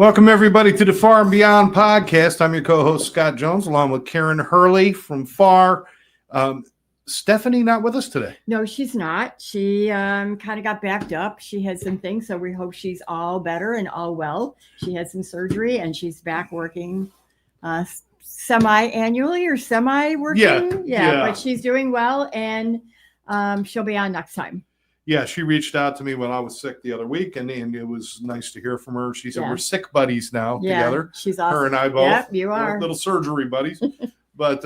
Welcome, everybody, to the Far and Beyond podcast. I'm your co-host, Scott Jones, along with Karen Hurley from Farr. Stephanie not with us today. No, she's not. She kind of got backed up. She had some things, so we hope she's all better and all well. She had some surgery, and she's back working semi-annually or semi-working. Yeah, but she's doing well, and she'll be on next time. Yeah, she reached out to me when I was sick the other week, and it was nice to hear from her. She said we're sick buddies now together. She's awesome. Her and I both. Yep, you are. Little surgery buddies. But,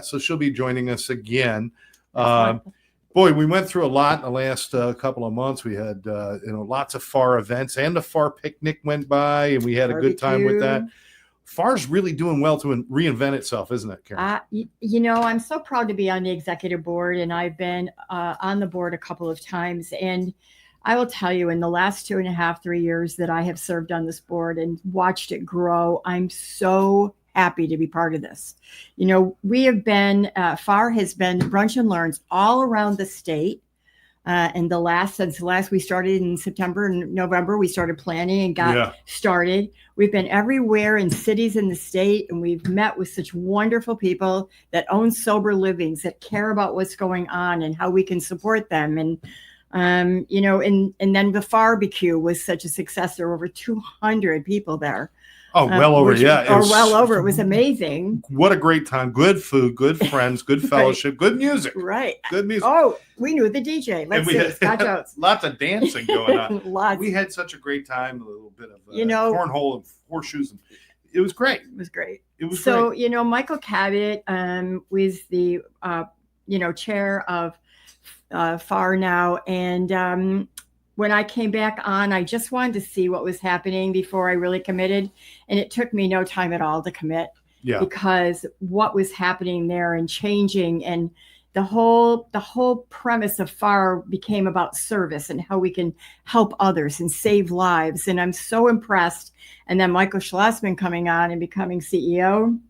so she'll be joining us again. Boy, we went through a lot in the last couple of months. We had, lots of Farr events, and the Farr picnic went by, and we had a good time with that. Farr's really doing well to reinvent itself, isn't it, Karen? I'm so proud to be on the executive board, and I've been on the board a couple of times. And I will tell you, in the last 2.5, 3 years that I have served on this board and watched it grow, I'm so happy to be part of this. We have been, Farr has been brunch and learns all around the state. And since last we started in September and November, we started planning and got started. We've been everywhere in cities in the state, and we've met with such wonderful people that own sober livings, that care about what's going on and how we can support them. And, and then the Barbecue was such a success. There were over 200 people there. Oh, well over, It was amazing. What a great time. Good food, good friends, good fellowship, good music. Right. Good music. Oh, we knew the DJ. Let's see. Scott Jones. Lots of dancing going on. Lots. We had such a great time, a little bit of cornhole and horseshoes. It was great. It was great. So, Michael Cabot was the, chair of Farr now. And when I came back on, I just wanted to see what was happening before I really committed. And it took me no time at all to commit because what was happening there and changing, and the whole premise of Farr became about service and how we can help others and save lives. And I'm so impressed. And then Michael Schlossman coming on and becoming CEO.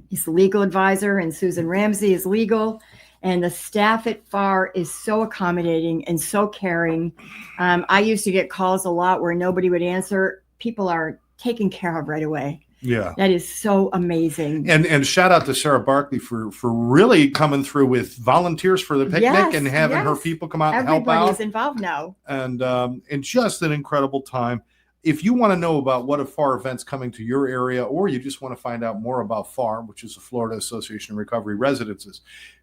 He's the legal advisor, and Susan Ramsey is legal. And the staff at Farr is so accommodating and so caring. I used to get calls a lot where nobody would answer. People are taken care of right away. Yeah. That is so amazing. And shout out to Sarah Barkley for really coming through with volunteers for the picnic and having her people come out and help out. Everybody's involved now. And just an incredible time. If you want to know about what a Farr event's coming to your area, or you just want to find out more about Farr, which is the Florida Association of Recovery Residences,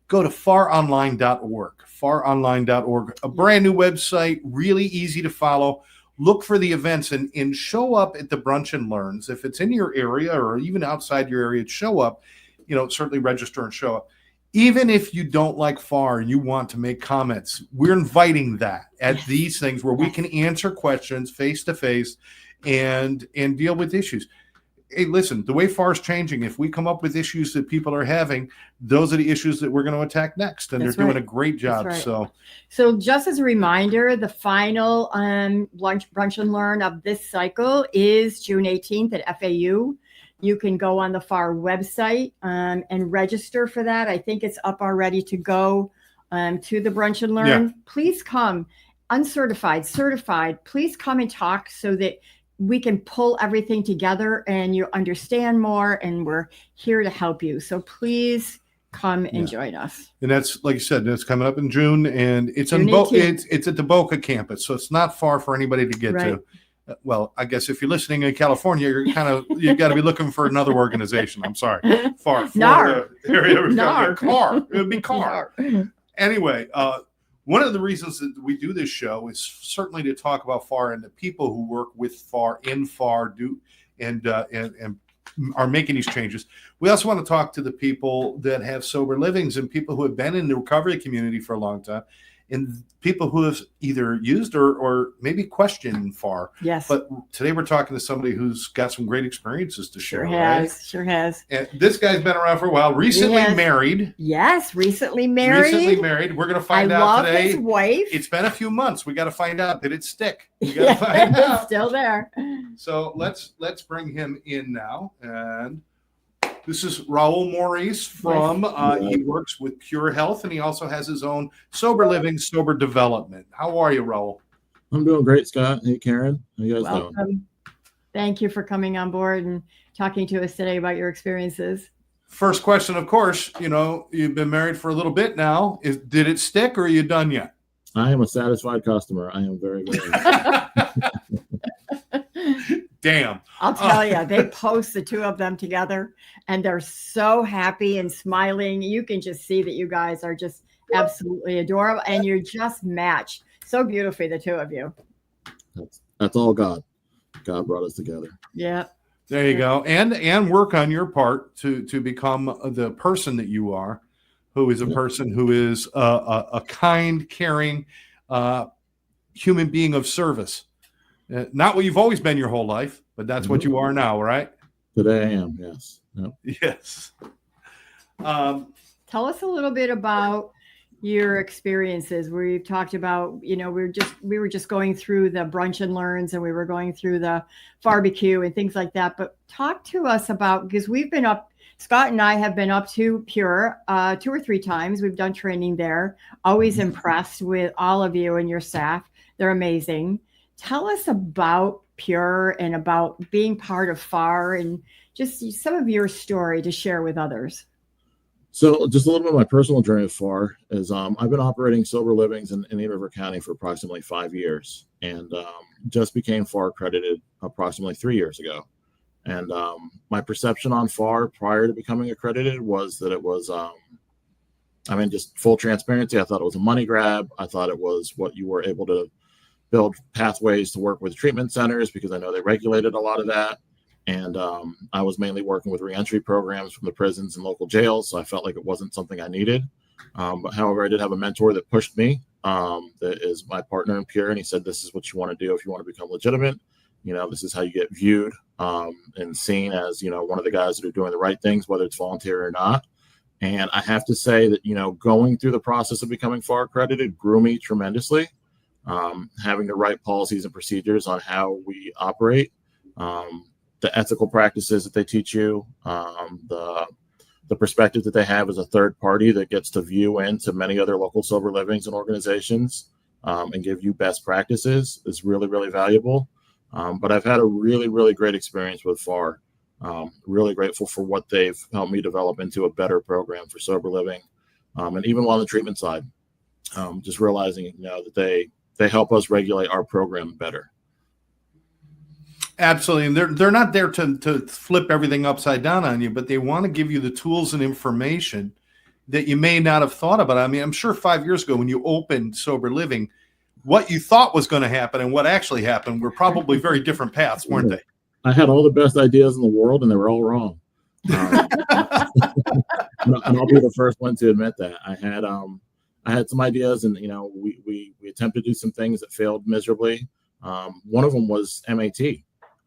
go to farronline.org, farronline.org, a brand new website, really easy to follow. Look for the events and show up at the brunch and learns. If it's in your area or even outside your area, show up, certainly register and show up. Even if you don't like Farr and you want to make comments, we're inviting that at these things where we can answer questions face to face and deal with issues. Hey, listen, the way Farr's changing, if we come up with issues that people are having, those are the issues that we're going to attack next. And they're doing a great job. So just as a reminder, the final brunch and learn of this cycle is June 18th at FAU. You can go on the Farr website and register for that. I think it's up already to go to the brunch and learn. Yeah. Please come, uncertified, certified. Please come and talk so that we can pull everything together and you understand more, and we're here to help you. So please come and join us. And that's, like you said, that's coming up in June, and it's it's at the Boca campus, so it's not far for anybody to get to. Well, I guess if you're listening in California, you've got to be looking for another organization. I'm sorry, Farr, Florida area. It would be car. Anyway, one of the reasons that we do this show is certainly to talk about Farr and the people who work with Farr in Farr and are making these changes. We also want to talk to the people that have sober livings and people who have been in the recovery community for a long time, and people who have either used or maybe questioned Farr. Yes. But today we're talking to somebody who's got some great experiences to share. Sure has. And this guy's been around for a while. Recently married. Yes, recently married. We're going to find out today. His wife. It's been a few months. We got to find out. Did it stick? We got to find out. It's still there. So let's bring him in now. And this is Raul Maurice from, he works with Pure Health, and he also has his own sober living, sober development. How are you, Raul? I'm doing great, Scott. Hey, Karen. How you guys doing? Thank you for coming on board and talking to us today about your experiences. First question, of course, you've been married for a little bit now. Did it stick or are you done yet? I am a satisfied customer. I am very, very. Damn. I'll tell you, they post the two of them together and they're so happy and smiling. You can just see that you guys are just absolutely adorable and you're just matched so beautifully, the two of you. That's all God. God brought us together. Yeah. There you go. And work on your part to become the person that you are, who is a person who is a kind, caring human being of service. Not what you've always been your whole life, but that's what you are now, right? Today I am, yes. Yep. Yes. Tell us a little bit about your experiences. We've talked about, we were just going through the brunch and learns and we were going through the barbecue and things like that. But talk to us about, because we've been up, Scott and I have been up to Pure 2 or 3 times. We've done training there. Always impressed with all of you and your staff. They're amazing. Tell us about Pure and about being part of Farr and just some of your story to share with others. So just a little bit of my personal journey with Farr is I've been operating sober livings in Indian River County for approximately 5 years and just became Farr accredited approximately 3 years ago. And my perception on Farr prior to becoming accredited was that it was, just full transparency. I thought it was a money grab. I thought it was what you were able to build pathways to work with treatment centers because I know they regulated a lot of that. And I was mainly working with reentry programs from the prisons and local jails. So I felt like it wasn't something I needed. But however, I did have a mentor that pushed me, that is my partner in Pure. And he said, this is what you want to do if you want to become legitimate. This is how you get viewed and seen as, one of the guys that are doing the right things, whether it's voluntary or not. And I have to say that, going through the process of becoming Farr accredited grew me tremendously. Having the right policies and procedures on how we operate, the ethical practices that they teach you, the perspective that they have as a third party that gets to view into many other local sober livings and organizations and give you best practices is really, really valuable. But I've had a really, really great experience with Farr. Really grateful for what they've helped me develop into a better program for sober living. And even on the treatment side, just realizing, that they help us regulate our program better. Absolutely. And they're not there to flip everything upside down on you, but they want to give you the tools and information that you may not have thought about. I mean, I'm sure 5 years ago when you opened Sober Living, what you thought was going to happen and what actually happened were probably very different paths, weren't they? I had all the best ideas in the world and they were all wrong. And I'll be the first one to admit that. I had some ideas and, we attempted to do some things that failed miserably. One of them was MAT.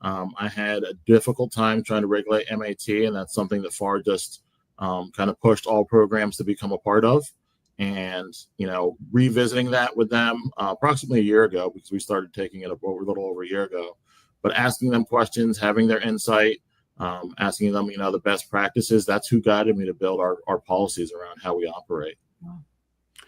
I had a difficult time trying to regulate MAT, and that's something that Farr just kind of pushed all programs to become a part of. And, revisiting that with them approximately a year ago, because we started taking it a little over a year ago, but asking them questions, having their insight, asking them, the best practices, that's who guided me to build our policies around how we operate. Wow.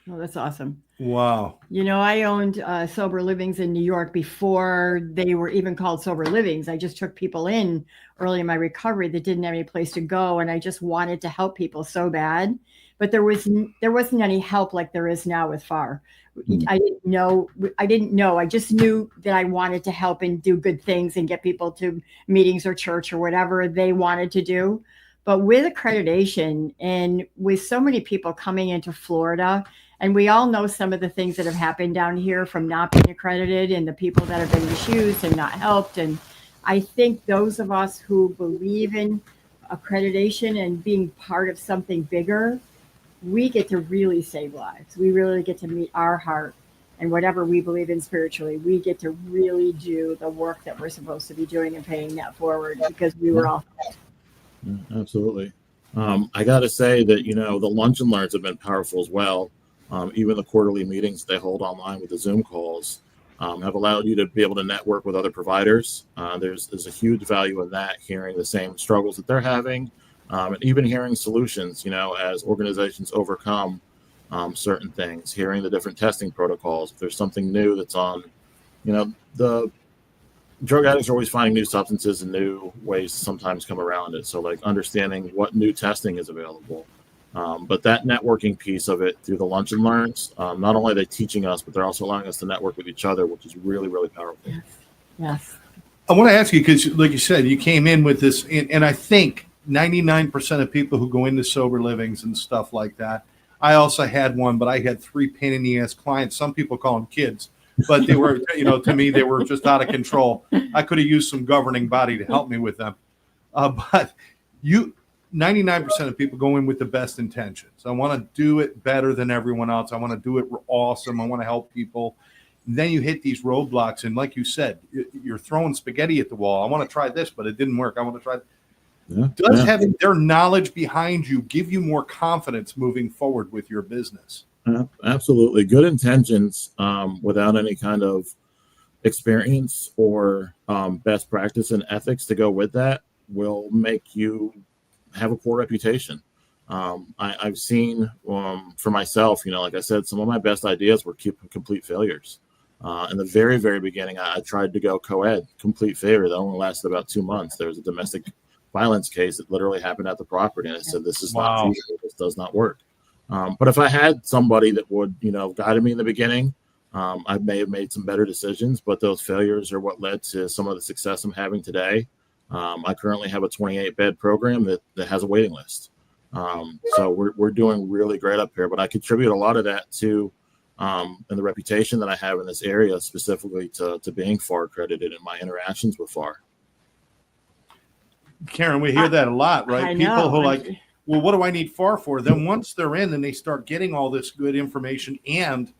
Oh, that's awesome. Wow. I owned Sober Livings in New York before they were even called Sober Livings. I just took people in early in my recovery that didn't have any place to go. And I just wanted to help people so bad. But there wasn't any help like there is now with Farr. I didn't know. I just knew that I wanted to help and do good things and get people to meetings or church or whatever they wanted to do. But with accreditation and with so many people coming into Florida, and we all know some of the things that have happened down here from not being accredited and the people that have been misused and not helped. And I think those of us who believe in accreditation and being part of something bigger, we get to really save lives. We really get to meet our heart and whatever we believe in spiritually, we get to really do the work that we're supposed to be doing and paying that forward because we were all. Yeah, absolutely. I got to say that, the lunch and learns have been powerful as well. Even the quarterly meetings they hold online with the Zoom calls have allowed you to be able to network with other providers. There's a huge value in that, hearing the same struggles that they're having, and even hearing solutions, as organizations overcome certain things, hearing the different testing protocols. If there's something new that's on, the drug addicts are always finding new substances and new ways to sometimes come around it. So like understanding what new testing is available. But that networking piece of it through the lunch and learns, not only are they teaching us, but they're also allowing us to network with each other, which is really, really powerful. Yes. Yes. I want to ask you, because like you said, you came in with this, and I think 99% of people who go into sober livings and stuff like that. I also had one, but I had 3 pain in the ass clients. Some people call them kids, but they were, to me, they were just out of control. I could have used some governing body to help me with them. But 99% of people go in with the best intentions. I want to do it better than everyone else. I want to do it awesome. I want to help people. And then you hit these roadblocks, and like you said, you're throwing spaghetti at the wall. I want to try this, but it didn't work. I want to try. Does having their knowledge behind you give you more confidence moving forward with your business? Absolutely. Good intentions without any kind of experience or best practice and ethics to go with that will make you have a poor reputation. I've seen for myself, like I said, some of my best ideas were complete failures. In the very, very beginning, I tried to go co-ed, complete failure. That only lasted about 2 months. There was a domestic violence case that literally happened at the property. And I said, this is not feasible. This does not work. But if I had somebody that would, guided me in the beginning, I may have made some better decisions, but those failures are what led to some of the success I'm having today. I currently have a 28-bed program that has a waiting list. So we're doing really great up here, but I contribute a lot of that to and the reputation that I have in this area, specifically to being Farr accredited in my interactions with Farr. Karen, we hear that a lot, right? I People know. who are like, well, what do I need Farr for? Then once they're in, then they start getting all this good information and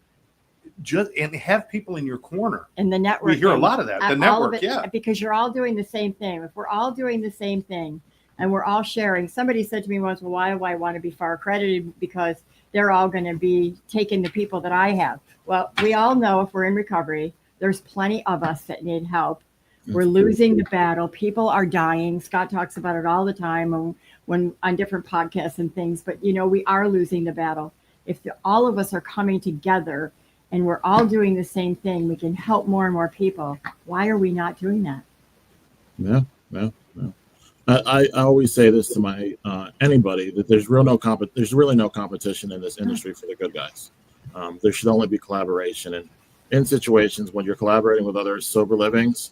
have people in your corner. And the network. We hear a lot of that. The network, because you're all doing the same thing. If we're all doing the same thing and we're all sharing, somebody said to me once, well, why do I want to be Farr accredited? Because they're all going to be taking the people that I have. Well, we all know if we're in recovery, there's plenty of us that need help. We're losing the battle. People are dying. Scott talks about it all the time when on different podcasts and things. But, we are losing the battle. If all of us are coming together and we're all doing the same thing, we can help more and more people. Why are we not doing that? Yeah. I always say this to my anybody that there's really no competition in this industry for the good guys. There should only be collaboration. And in situations when you're collaborating with other sober livings,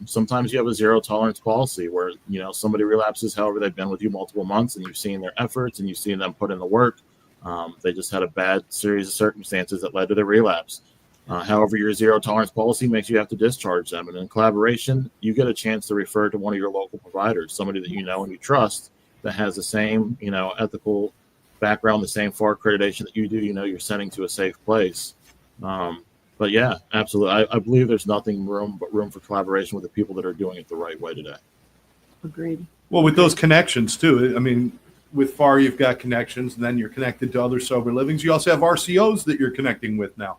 sometimes you have a zero tolerance policy where, somebody relapses, however, they've been with you multiple months and you've seen their efforts and you've seen them put in the work. They just had a bad series of circumstances that led to their relapse. However, your zero tolerance policy makes you have to discharge them. And in collaboration, you get a chance to refer to one of your local providers, somebody that you know and you trust that has the same, ethical background, the same Farr accreditation that you do, you're sending to a safe place. But yeah, absolutely. I believe there's nothing but room for collaboration with the people that are doing it the right way today. Agreed. Well, with those connections too. I mean, with Farr, you've got connections, and then you're connected to other sober livings. You also have RCOs that you're connecting with now.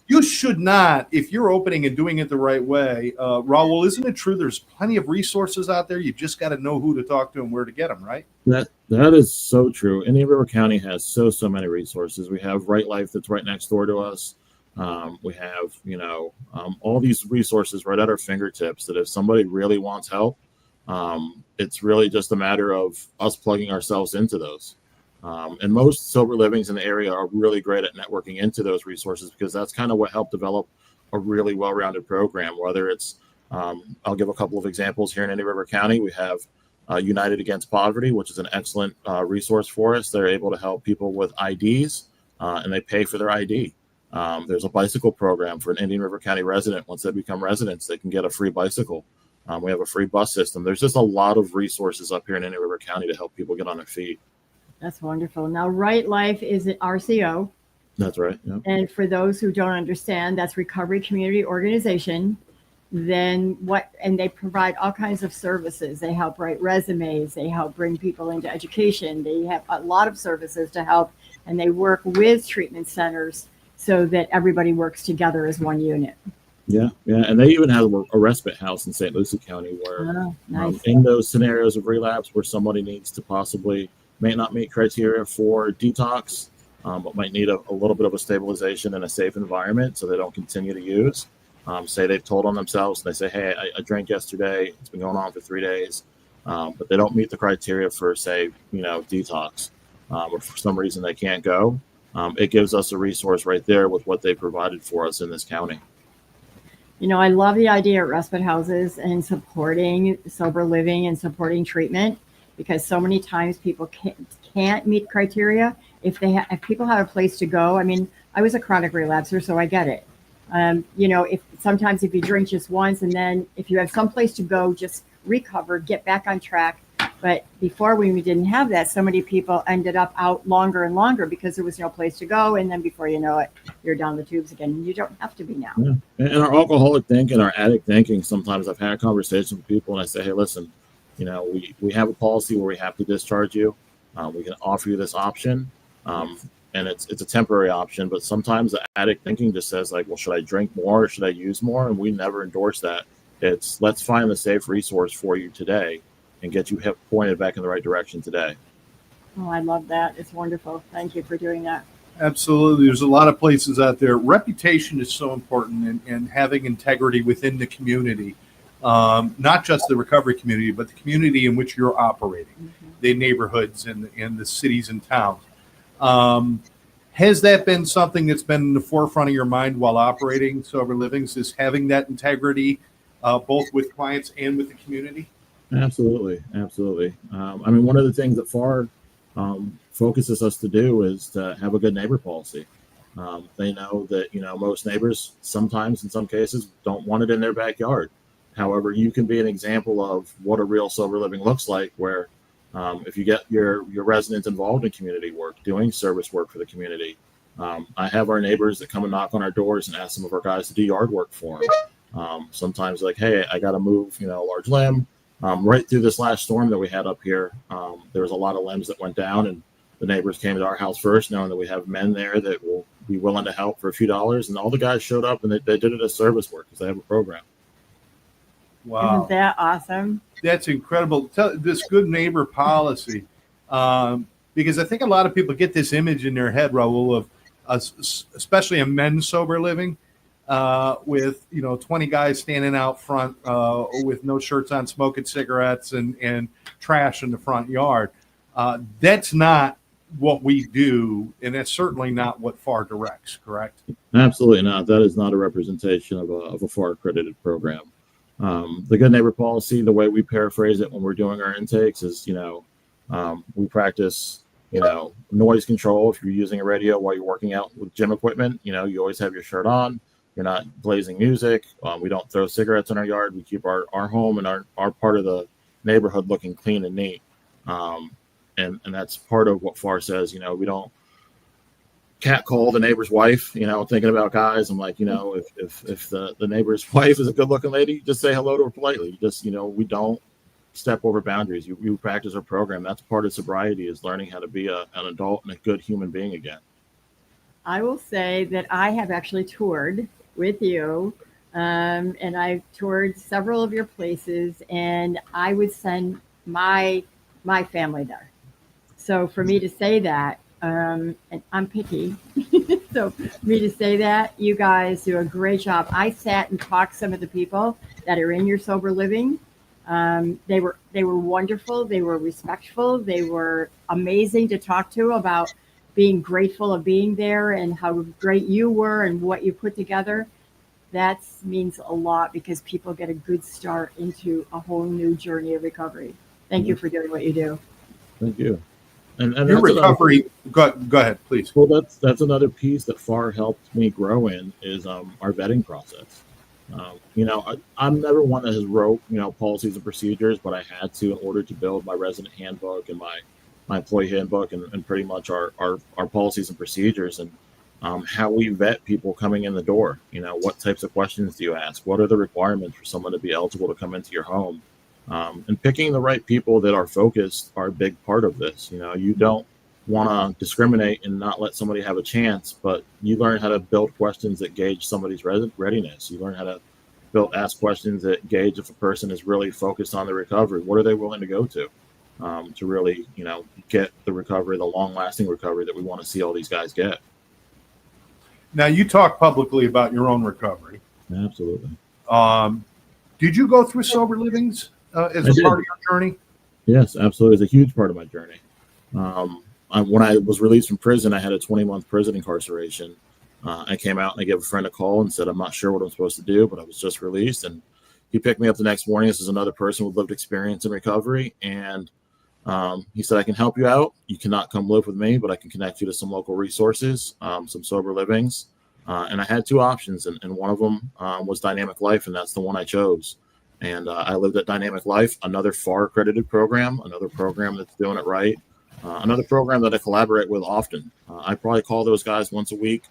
You should not, if you're opening and doing it the right way, Raul, isn't it true there's plenty of resources out there? You just got to know who to talk to and where to get them, right? That is so true. Indian River County has so many resources. We have Right Life that's right next door to us. We have, all these resources right at our fingertips that if somebody really wants help, it's really just a matter of us plugging ourselves into those. And most sober livings in the area are really great at networking into those resources because that's kind of what helped develop a really well-rounded program. Whether it's, I'll give a couple of examples here in Indian River County. We have United Against Poverty, which is an excellent resource for us. They're able to help people with IDs and they pay for their ID. There's a bicycle program for an Indian River County resident. Once they become residents, they can get a free bicycle. We have a free bus system. There's just a lot of resources up here in Indian River County to help people get on their feet. That's wonderful. Now, Right Life is an RCO. That's right. Yeah. And for those who don't understand, that's Recovery Community Organization. Then and they provide all kinds of services. They help write resumes. They help bring people into education. They have a lot of services to help, and they work with treatment centers so that everybody works together as one unit. Yeah. And they even have a respite house in St. Lucie County where nice. In those scenarios of relapse where somebody needs to possibly may not meet criteria for detox, but might need a little bit of a stabilization in a safe environment so they don't continue to use. say they've told on themselves. And they say, hey, I drank yesterday. It's been going on for 3 days. But they don't meet the criteria for, say, detox, or for some reason they can't go. It gives us a resource right there with what they provided for us in this county. I love the idea of respite houses and supporting sober living and supporting treatment, because so many times people can't meet criteria. If people have a place to go, I mean, I was a chronic relapser, so I get it. If sometimes if you drink just once, and then if you have some place to go, just recover, get back on track. But before, when we didn't have that, so many people ended up out longer and longer because there was no place to go. And then before you know it, you're down the tubes again. And you don't have to be now. Yeah. And our alcoholic thinking, our addict thinking, sometimes I've had conversations with people and I say, hey, listen, we have a policy where we have to discharge you. We can offer you this option. And it's a temporary option. But sometimes the addict thinking just says, like, well, should I drink more or should I use more? And we never endorse that. It's let's find the safe resource for you today and get you pointed back in the right direction today. Oh, I love that. It's wonderful. Thank you for doing that. Absolutely. There's a lot of places out there. Reputation is so important, and having integrity within the community, not just the recovery community, but the community in which you're operating, the neighborhoods and the cities and towns. Has that been something that's been in the forefront of your mind while operating Sober Livings, is having that integrity both with clients and with the community? Absolutely. One of the things that Farr focuses us to do is to have a good neighbor policy. They know that, most neighbors sometimes, in some cases, don't want it in their backyard. However, you can be an example of what a real sober living looks like, where if you get your residents involved in community work, doing service work for the community. I have our neighbors that come and knock on our doors and ask some of our guys to do yard work for them. Sometimes like, hey, I got to move, a large limb. Right through this last storm that we had up here, there was a lot of limbs that went down, and the neighbors came to our house first, knowing that we have men there that will be willing to help for a few dollars. And all the guys showed up, and they did it as service work because they have a program. Wow. Isn't that awesome? That's incredible. This good neighbor policy, because I think a lot of people get this image in their head, Raul, of especially a men's sober living, with 20 guys standing out front with no shirts on, smoking cigarettes and trash in the front yard. That's not what we do, and that's certainly not what Farr directs, correct? Absolutely not. That is not a representation of a Farr accredited program. The good neighbor policy, the way we paraphrase it when we're doing our intakes is, we practice, noise control. If you're using a radio while you're working out with gym equipment, you always have your shirt on. You're not blazing music. We don't throw cigarettes in our yard. We keep our home and our part of the neighborhood looking clean and neat. And that's part of what Farr says. We don't catcall the neighbor's wife, thinking about guys. I'm like, if the neighbor's wife is a good looking lady, just say hello to her politely. Just, we don't step over boundaries. You practice our program. That's part of sobriety, is learning how to be an adult and a good human being again. I will say that I have actually toured with you, and I've toured several of your places, and I would send my family there. So for me to say that, and I'm picky, so for me to say that, you guys do a great job. I sat and talked to some of the people that are in your sober living. They were wonderful. They were respectful. They were amazing to talk to about being grateful of being there and how great you were and what you put together. That means a lot, because people get a good start into a whole new journey of recovery. Thank you for doing what you do. Thank you. And your recovery, go ahead, please. Well, that's another piece that Farr helped me grow in, is our vetting process. I'm never one that has wrote, policies and procedures, but I had to in order to build my resident handbook and my employee handbook and pretty much our policies and procedures, and how we vet people coming in the door. What types of questions do you ask? What are the requirements for someone to be eligible to come into your home? And picking the right people that are focused are a big part of this. You don't want to discriminate and not let somebody have a chance, but you learn how to build questions that gauge somebody's readiness. You learn how to ask questions that gauge if a person is really focused on the recovery. What are they willing to go to really, get the recovery, the long-lasting recovery that we want to see all these guys get. Now, you talk publicly about your own recovery. Absolutely. Did you go through sober livings as I a did. part of your journey? Yes, absolutely. It's a huge part of my journey. When I was released from prison, I had a 20-month prison incarceration. I came out and I gave a friend a call and said, I'm not sure what I'm supposed to do, but I was just released. And he picked me up the next morning. This is another person with lived experience in recovery. And he said, I can help you out. You cannot come live with me, but I can connect you to some local resources, some sober livings. And I had two options, and one of them was Dynamic Life, and that's the one I chose. And I lived at Dynamic Life, another Farr accredited program, another program that's doing it right, another program that I collaborate with often. I probably call those guys once a week,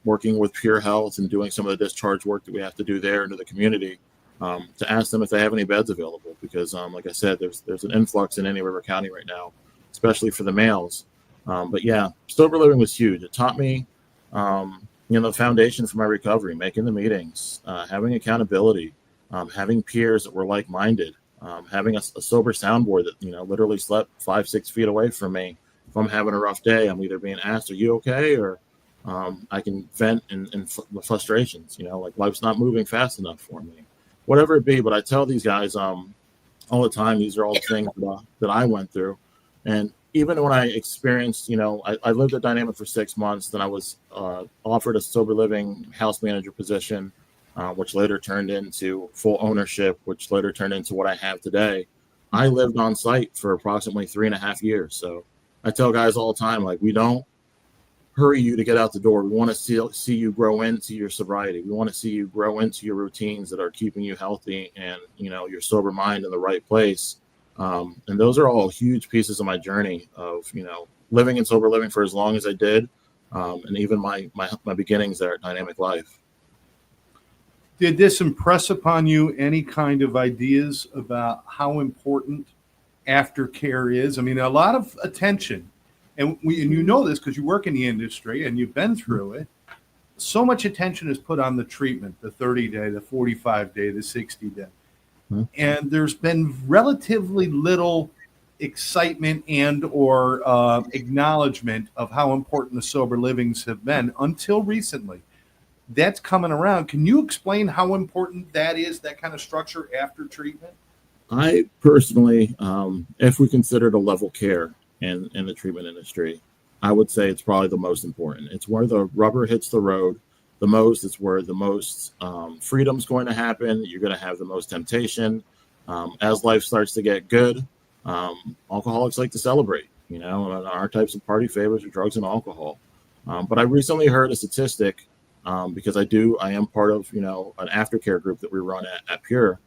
working with Pure Health and doing some of the discharge work that we have to do there into the community, to ask them if they have any beds available. Because, like I said, there's an influx in any River County right now, especially for the males. But yeah, sober living was huge. It taught me, the foundation for my recovery, making the meetings, having accountability, having peers that were like-minded, having a sober soundboard that, literally slept 5-6 feet away from me. If I'm having a rough day, I'm either being asked, are you okay? Or I can vent in frustrations, like life's not moving fast enough for me, whatever it be. But I tell these guys all the time, these are all the things that I went through. And even when I experienced, I lived at Dynamic for 6 months, then I was offered a sober living house manager position, which later turned into full ownership, which later turned into what I have today. I lived on site for approximately 3.5 years. So I tell guys all the time, like, we don't hurry you to get out the door. We want to see you grow into your sobriety. We want to see you grow into your routines that are keeping you healthy and, your sober mind in the right place. And those are all huge pieces of my journey of, living in sober living for as long as I did. And even my beginnings there at Dynamic Life. Did this impress upon you any kind of ideas about how important aftercare is? I mean, a lot of attention, and you know this because you work in the industry and you've been through it. So much attention is put on the treatment, the 30-day, the 45-day, the 60-day. Mm-hmm. And there's been relatively little excitement and or acknowledgement of how important the sober livings have been until recently. That's coming around. Can you explain how important that is, that kind of structure after treatment? I personally, if we considered a level care in the treatment industry, I would say it's probably the most important. It's where the rubber hits the road the most. It's where the most freedom's going to happen. You're going to have the most temptation. As life starts to get good, alcoholics like to celebrate, and our types of party favorites are drugs and alcohol. But I recently heard a statistic, because I am part of, an aftercare group that we run at Pure.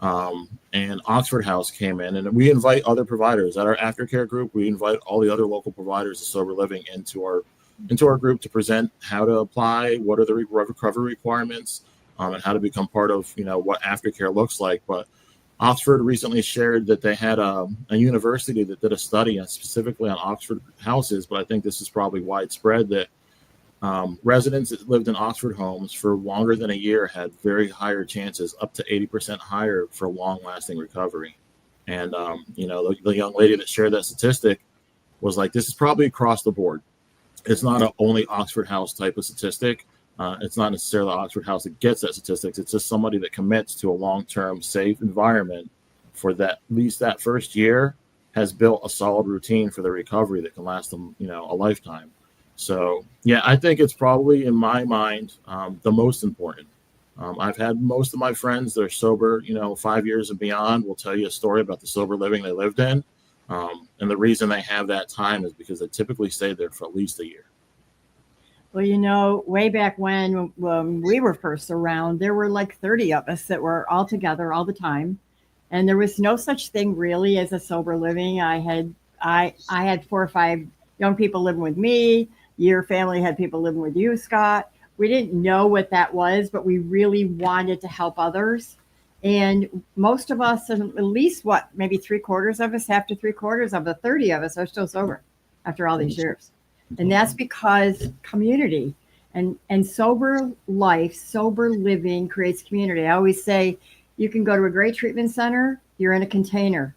And Oxford House came in, and we invite other providers at our aftercare group. We invite all the other local providers of sober living into our group to present how to apply, what are the recovery requirements, and how to become part of, what aftercare looks like. But Oxford recently shared that they had a university that did a study specifically on Oxford houses, but I think this is probably widespread, that residents that lived in Oxford homes for longer than a year had very higher chances, up to 80% higher, for long-lasting recovery. And, the young lady that shared that statistic was like, this is probably across the board. It's not an only Oxford House type of statistic. It's not necessarily Oxford House that gets that statistics. It's just somebody that commits to a long-term safe environment for that, at least that first year, has built a solid routine for the recovery that can last them, a lifetime. So, yeah, I think it's probably, in my mind, the most important. I've had most of my friends that are sober, 5 years and beyond, will tell you a story about the sober living they lived in. And the reason they have that time is because they typically stay there for at least a year. Well, way back when we were first around, there were like 30 of us that were all together all the time. And there was no such thing really as a sober living. I had 4 or 5 young people living with me. Your family had people living with you, Scott. We didn't know what that was, but we really wanted to help others. And most of us, at least maybe 3/4 of us, half to 3/4 of the 30 of us are still sober after all these years. And that's because community and sober life, sober living creates community. I always say you can go to a great treatment center, you're in a container.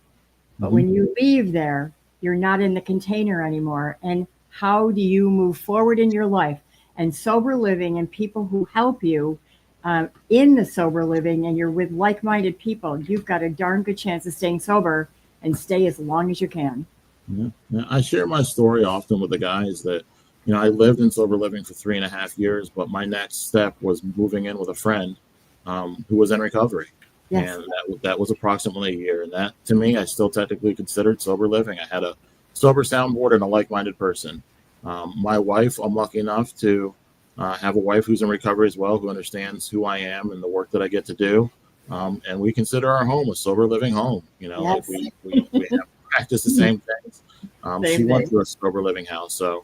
But when you leave there, you're not in the container anymore. And how do you move forward in your life? And sober living and people who help you in the sober living and you're with like-minded people, you've got a darn good chance of staying sober and stay as long as you can. Yeah. Yeah. I share my story often with the guys that, I lived in sober living for 3.5 years, but my next step was moving in with a friend who was in recovery. Yes. And that was approximately a year. And that, to me, I still technically considered sober living. I had a sober soundboard and a like-minded person. My wife, I'm lucky enough to have a wife who's in recovery as well, who understands who I am and the work that I get to do. And we consider our home a sober living home. Yes. Like we have practiced the same things. She went through a sober living house. So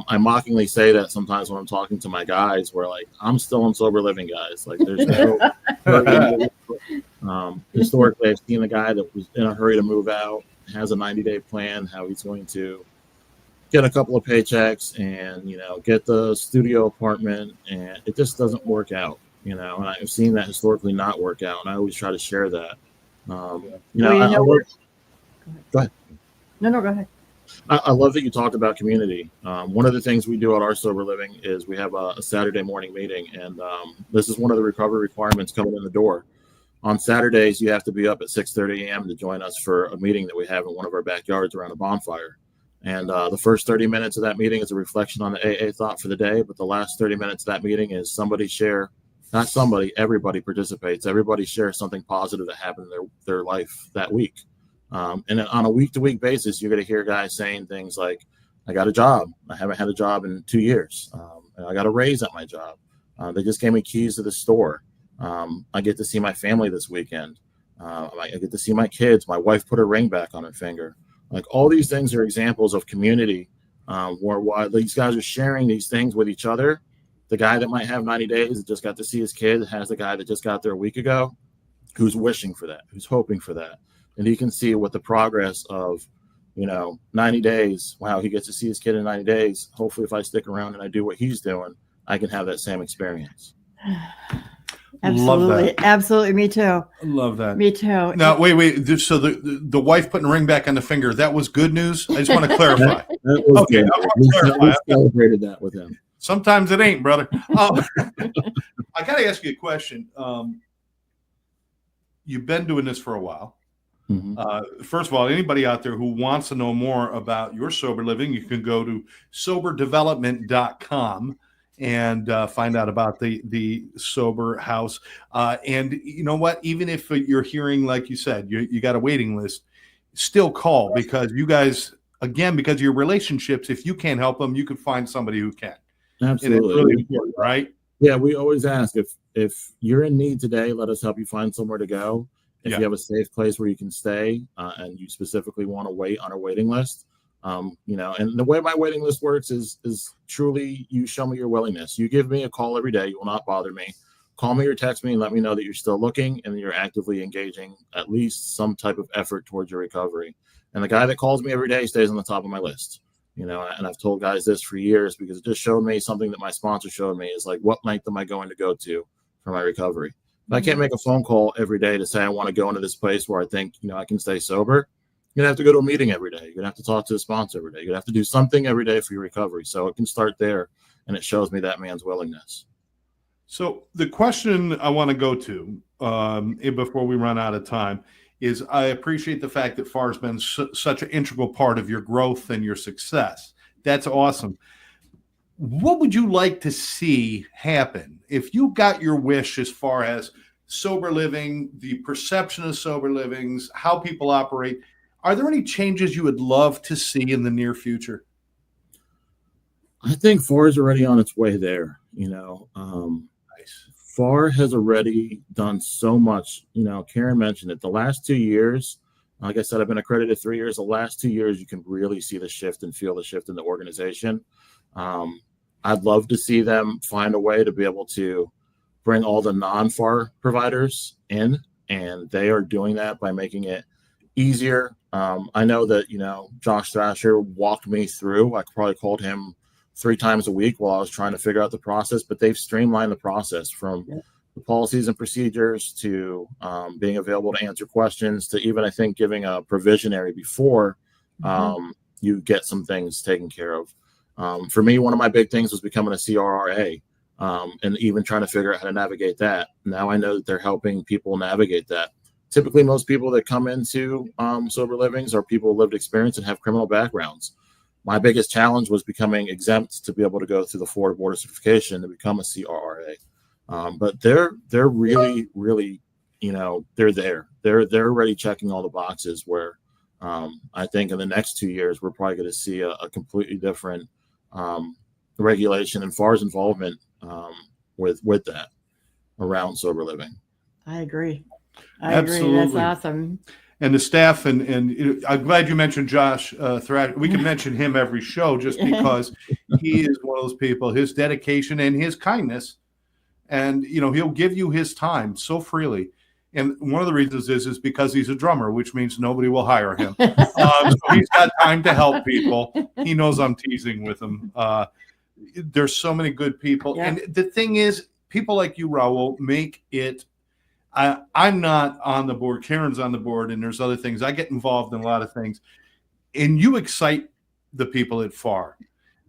I mockingly say that sometimes when I'm talking to my guys, we're like, I'm still in sober living, guys. Like there's historically, I've seen a guy that was in a hurry to move out, has a 90-day plan, how he's going to get a couple of paychecks and, get the studio apartment, and it just doesn't work out, and I've seen that historically not work out. And I always try to share that. Go ahead. No, go ahead. I love that you talked about community. One of the things we do at our sober living is we have a Saturday morning meeting, and this is one of the recovery requirements coming in the door. On Saturdays, you have to be up at 6:30 a.m. to join us for a meeting that we have in one of our backyards around a bonfire. And the first 30 minutes of that meeting is a reflection on the AA thought for the day, but the last 30 minutes of that meeting is everybody participates. Everybody shares something positive that happened in their life that week. And then on a week-to-week basis, you're going to hear guys saying things like, I got a job. I haven't had a job in 2 years. I got a raise at my job. They just gave me keys to the store. I get to see my family this weekend. I get to see my kids. My wife put a ring back on her finger. Like all these things are examples of community where these guys are sharing these things with each other. The guy that might have 90 days that just got to see his kid has the guy that just got there a week ago who's wishing for that, who's hoping for that. And he can see what the progress of, 90 days. Wow, he gets to see his kid in 90 days. Hopefully, if I stick around and I do what he's doing, I can have that same experience. Absolutely. Love that. Absolutely. Me too. Love that. Me too. Now, wait. So the wife putting a ring back on the finger, that was good news? I just want to clarify. That was okay. Good. We celebrated that with him. Sometimes it ain't, brother. I got to ask you a question. You've been doing this for a while. Mm-hmm. First of all, anybody out there who wants to know more about your sober living, you can go to soberdevelopment.com and find out about the sober house. And you know what? Even if you're hearing, like you said, you got a waiting list, still call, because you guys, again, because of your relationships, if you can't help them, you can find somebody who can. Absolutely. And it's really important, right? Yeah, we always ask if you're in need today, let us help you find somewhere to go. If you have a safe place where you can stay and you specifically want to wait on a waiting list, and the way my waiting list works is truly you show me your willingness. You give me a call every day. You will not bother me. Call me or text me and let me know that you're still looking and you're actively engaging at least some type of effort towards your recovery. And the guy that calls me every day stays on the top of my list. And I've told guys this for years because it just showed me something that my sponsor showed me is like, what night am I going to go to for my recovery? I can't make a phone call every day to say I want to go into this place where I think, I can stay sober. You're going to have to go to a meeting every day. You're going to have to talk to a sponsor every day. You're going to have to do something every day for your recovery. So it can start there, and it shows me that man's willingness. So the question I want to go to before we run out of time is I appreciate the fact that Farr has been such an integral part of your growth and your success. That's awesome. What would you like to see happen if you got your wish as far as sober living, the perception of sober livings, how people operate? Are there any changes you would love to see in the near future? I think Farr is already on its way there. Nice. Farr has already done so much. Karen mentioned it. The last 2 years, like I said, I've been accredited 3 years. The last 2 years, you can really see the shift and feel the shift in the organization. I'd love to see them find a way to be able to bring all the non-Farr providers in, and they are doing that by making it easier. I know that, Josh Thrasher walked me through. I probably called him 3 times a week while I was trying to figure out the process, but they've streamlined the process from the policies and procedures to being available to answer questions to even, I think, giving a provisionary before you get some things taken care of. For me, one of my big things was becoming a CRRA. and even trying to figure out how to navigate that. Now I know that they're helping people navigate that. Typically, most people that come into sober livings are people with lived experience and have criminal backgrounds. My biggest challenge was becoming exempt to be able to go through the Florida Board of Certification to become a CRRA. But they're really, really, they're there. They're already checking all the boxes where I think in the next 2 years, we're probably going to see a completely different regulation and Farr's involvement with that around sober living. I agree. Absolutely. That's awesome. And the staff, and I'm glad you mentioned Josh Thrash. We can mention him every show just because he is one of those people, his dedication and his kindness. And, he'll give you his time so freely. And one of the reasons is because he's a drummer, which means nobody will hire him. So he's got time to help people. He knows I'm teasing with him. There's so many good people. Yeah. And the thing is, people like you, Raul, make it. I'm not on the board. Karen's on the board, and there's other things. I get involved in a lot of things. And you excite the people at Farr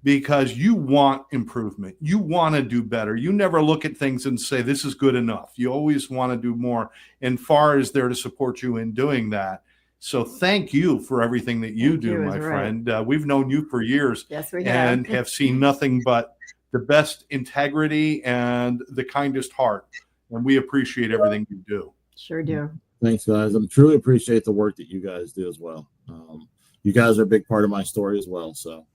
because you want improvement. You want to do better. You never look at things and say, this is good enough. You always want to do more. And Farr is there to support you in doing that. So thank you for everything that you do, my friend. We've known you for years. Yes, we have. And have seen nothing but the best integrity and the kindest heart. And we appreciate everything you do. Sure do. Thanks, guys. I truly appreciate the work that you guys do as well. You guys are a big part of my story as well. So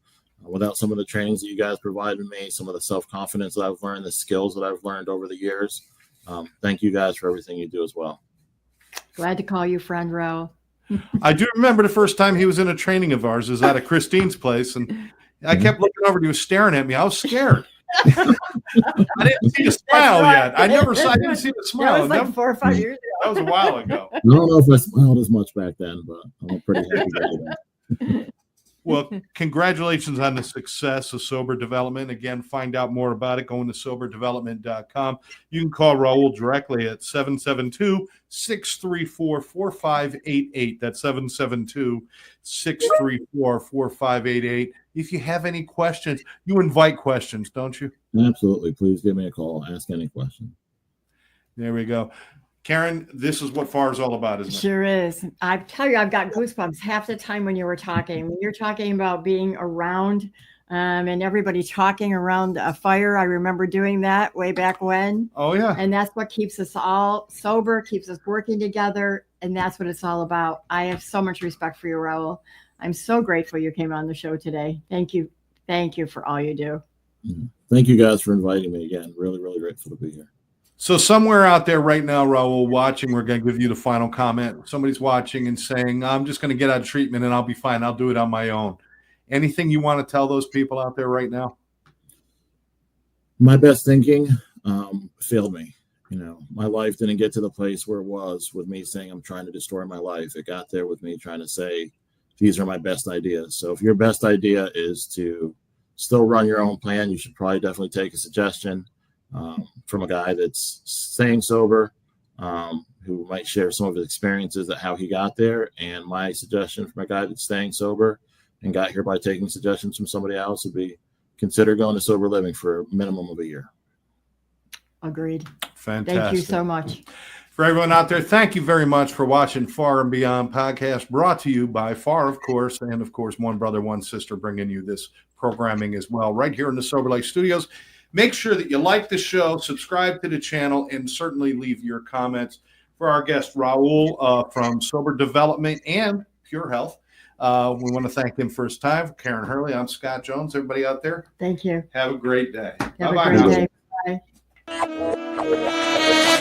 without some of the trainings that you guys provided me, some of the self-confidence that I've learned, the skills that I've learned over the years, thank you guys for everything you do as well. Glad to call you friend, Raul. I do remember the first time he was in a training of ours. It was at Christine's place. And I kept looking over. He was staring at me. I was scared. I didn't see the smile yet. I didn't see the smile. That was like 4 or 5 years ago. That was a while ago. I don't know if I smiled as much back then, but I'm pretty happy with that. Well, congratulations on the success of Sober Development. Again, find out more about it going to soberdevelopment.com. You can call Raul directly at 772-634-4588. That's 772-634-4588. If you have any questions, you invite questions, don't you? Absolutely. Please give me a call. Ask any question. There we go. Karen, this is what Farr is all about, isn't it? Sure is. I tell you, I've got goosebumps half the time when you were talking. When you're talking about being around and everybody talking around a fire, I remember doing that way back when. Oh, yeah. And that's what keeps us all sober, keeps us working together, and that's what it's all about. I have so much respect for you, Raul. I'm so grateful you came on the show today. Thank you. Thank you for all you do. Thank you guys for inviting me again. Really, really grateful to be here. So somewhere out there right now, Raul, watching, we're going to give you the final comment. Somebody's watching and saying, I'm just going to get out of treatment and I'll be fine. I'll do it on my own. Anything you want to tell those people out there right now? My best thinking failed me. My life didn't get to the place where it was with me saying I'm trying to destroy my life. It got there with me trying to say, these are my best ideas. So if your best idea is to still run your own plan, you should probably definitely take a suggestion from a guy that's staying sober, who might share some of his experiences at how he got there. And my suggestion from a guy that's staying sober and got here by taking suggestions from somebody else would be consider going to sober living for a minimum of a year. Agreed. Fantastic. Thank you so much. For everyone out there, thank you very much for watching Farr and Beyond podcast, brought to you by Farr, of course, and of course, One Brother, One Sister, bringing you this programming as well, right here in the Sober Life Studios. Make sure that you like the show, subscribe to the channel, and certainly leave your comments. For our guest, Raul from Sober Development and Pure Health, we want to thank him for his time. Karen Hurley, I'm Scott Jones. Everybody out there, thank you. Have a great day. Have a great day. Bye.